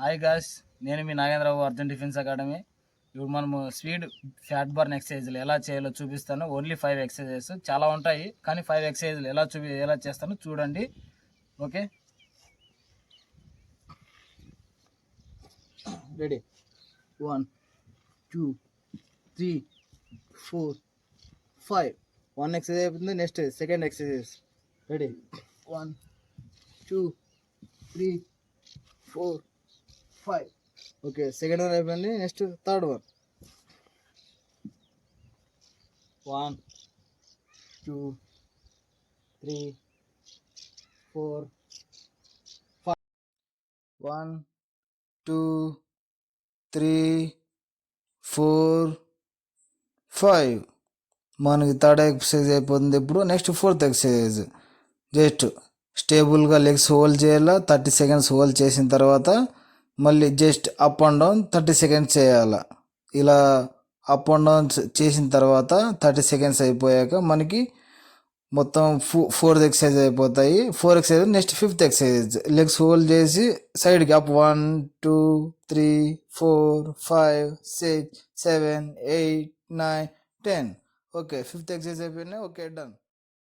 Hi guys, నేను మీ Nagendra Babu Arjun defence academy. ఇప్పుడు మనము స్పీడ్ ఫ్యాట్ బర్న్ ఎక్సర్సైజ్లు ఎలా చేయాలో చూపిస్తాను. ఓన్లీ 5 ఎక్సర్సైజెస్ చాలా ఉంటాయి, కానీ 5 ఎక్సర్సైజ్లు ఎలా చేస్తానో చూడండి. Okay, ready. 1 2 3 4 5. 1 ఎక్సర్సైజ్ అయిపోతుంది. Next second exercise. Ready. 1 2 3 4 5. Okay, second one అయిపోయింది. Next third one. 1 2 3 4 5. 1 2 3 4 5. మనకి థర్డ్ ఎక్సర్సైజ్ అయిపోతుంది. ఇప్పుడు నెక్స్ట్ ఫోర్త్ ఎక్సర్సైజ్. జస్ట్ స్టేబుల్గా లెగ్స్ హోల్డ్ చేయాలా. 30 సెకండ్స్ హోల్డ్ చేసిన తర్వాత మళ్ళీ just up and down 30 seconds చేయాలి. ఇలా అప్ అండ్ డౌన్ చేసిన తర్వాత 30 సెకండ్స్ అయిపోయాక మనకి మొత్తం 4 ఎక్సర్సైజ్ అయిపోతాయి. 4 exercise. Next fifth exercise. Legs hold చేసి సైడ్కి అప్ 1 2 3 4 5 6 7 8 9 10. ఓకే, ఫిఫ్త్ ఎక్సర్సైజ్ అయిపోయినాయి. Okay, done.